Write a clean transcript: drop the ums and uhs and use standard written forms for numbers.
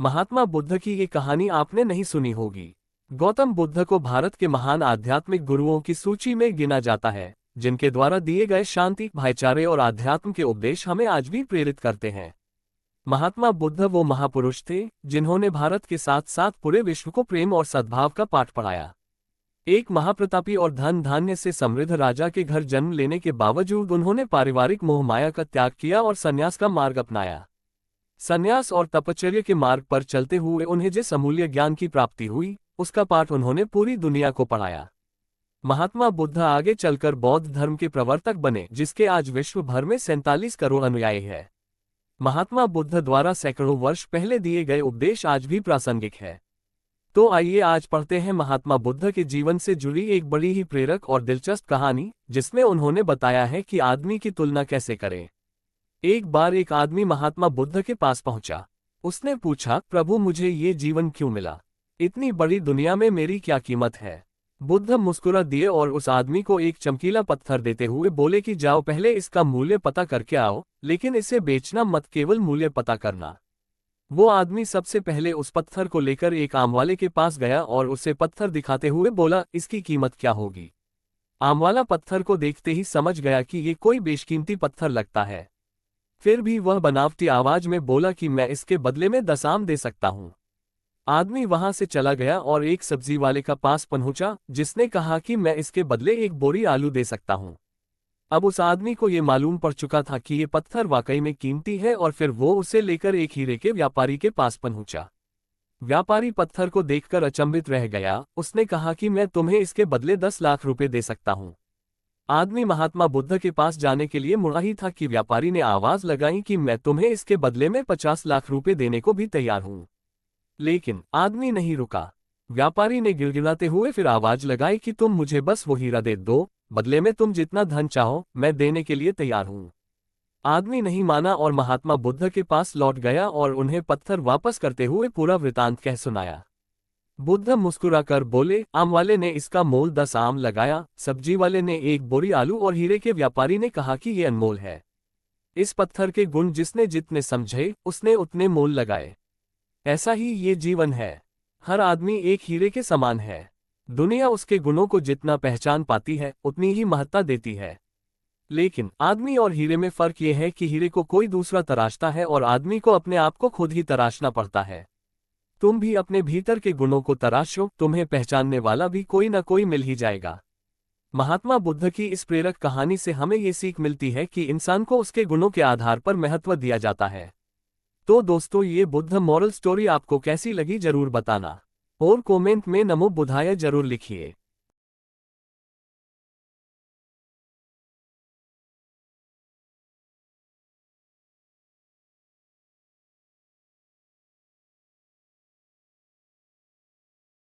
महात्मा बुद्ध की ये कहानी आपने नहीं सुनी होगी। गौतम बुद्ध को भारत के महान आध्यात्मिक गुरुओं की सूची में गिना जाता है, जिनके द्वारा दिए गए शांति, भाईचारे और आध्यात्म के उपदेश हमें आज भी प्रेरित करते हैं। महात्मा बुद्ध वो महापुरुष थे जिन्होंने भारत के साथ साथ पूरे विश्व को प्रेम और सद्भाव का पाठ पढ़ाया। एक महाप्रतापी और धन धान्य से समृद्ध राजा के घर जन्म लेने के बावजूद उन्होंने पारिवारिक मोहमाया का त्याग किया और संन्यास का मार्ग अपनाया। संन्यास और तपश्चर्या के मार्ग पर चलते हुए उन्हें जिस अमूल्य ज्ञान की प्राप्ति हुई, उसका पाठ उन्होंने पूरी दुनिया को पढ़ाया। महात्मा बुद्ध आगे चलकर बौद्ध धर्म के प्रवर्तक बने, जिसके आज विश्व भर में 47 करोड़ अनुयायी है। महात्मा बुद्ध द्वारा सैकड़ों वर्ष पहले दिए गए उपदेश आज भी प्रासंगिक है। तो आइए आज पढ़ते हैं महात्मा बुद्ध के जीवन से जुड़ी एक बड़ी ही प्रेरक और दिलचस्प कहानी, जिसमें उन्होंने बताया है कि आदमी की तुलना कैसे करें। एक बार एक आदमी महात्मा बुद्ध के पास पहुंचा। उसने पूछा, प्रभु मुझे ये जीवन क्यों मिला? इतनी बड़ी दुनिया में मेरी क्या कीमत है? बुद्ध मुस्कुरा दिए और उस आदमी को एक चमकीला पत्थर देते हुए बोले कि जाओ पहले इसका मूल्य पता करके आओ, लेकिन इसे बेचना मत, केवल मूल्य पता करना। वो आदमी सबसे पहले उस पत्थर को लेकर एक आमवाले के पास गया और उसे पत्थर दिखाते हुए बोला, इसकी कीमत क्या होगी? आमवाला पत्थर को देखते ही समझ गया कि ये कोई बेशकीमती पत्थर लगता है। फिर भी वह बनावटी आवाज में बोला कि मैं इसके बदले में 10 आम दे सकता हूं। आदमी वहां से चला गया और एक सब्जी वाले का पास पहुंचा, जिसने कहा कि मैं इसके बदले एक बोरी आलू दे सकता हूं। अब उस आदमी को ये मालूम पड़ चुका था कि ये पत्थर वाकई में कीमती है, और फिर वो उसे लेकर एक हीरे के व्यापारी के पास पहुंचा। व्यापारी पत्थर को देखकर अचंभित रह गया। उसने कहा कि मैं तुम्हें इसके बदले 10 लाख रुपए दे सकता हूं। आदमी महात्मा बुद्ध के पास जाने के लिए मुड़ा ही था कि व्यापारी ने आवाज लगाई कि मैं तुम्हें इसके बदले में 50 लाख रुपए देने को भी तैयार हूं। लेकिन आदमी नहीं रुका। व्यापारी ने गिड़गिड़ाते हुए फिर आवाज लगाई कि तुम मुझे बस वो हीरा दे दो, बदले में तुम जितना धन चाहो मैं देने के लिए तैयार हूं। आदमी नहीं माना और महात्मा बुद्ध के पास लौट गया और उन्हें पत्थर वापस करते हुए पूरा वृतांत कह सुनाया। बुद्ध मुस्कुराकर बोले, आम वाले ने इसका मोल 10 आम लगाया, सब्जी वाले ने एक बोरी आलू और हीरे के व्यापारी ने कहा कि ये अनमोल है। इस पत्थर के गुण जिसने जितने समझे उसने उतने मोल लगाए। ऐसा ही ये जीवन है। हर आदमी एक हीरे के समान है। दुनिया उसके गुणों को जितना पहचान पाती है उतनी ही महत्ता देती है। लेकिन आदमी और हीरे में फर्क ये है कि हीरे को कोई दूसरा तराशता है और आदमी को अपने आप को खुद ही तराशना पड़ता है। तुम भी अपने भीतर के गुणों को तराशो, तुम्हें पहचानने वाला भी कोई न कोई मिल ही जाएगा। महात्मा बुद्ध की इस प्रेरक कहानी से हमें ये सीख मिलती है कि इंसान को उसके गुणों के आधार पर महत्व दिया जाता है। तो दोस्तों, ये बुद्ध मॉरल स्टोरी आपको कैसी लगी जरूर बताना, और कमेंट में नमो बुद्धाय जरूर लिखिए।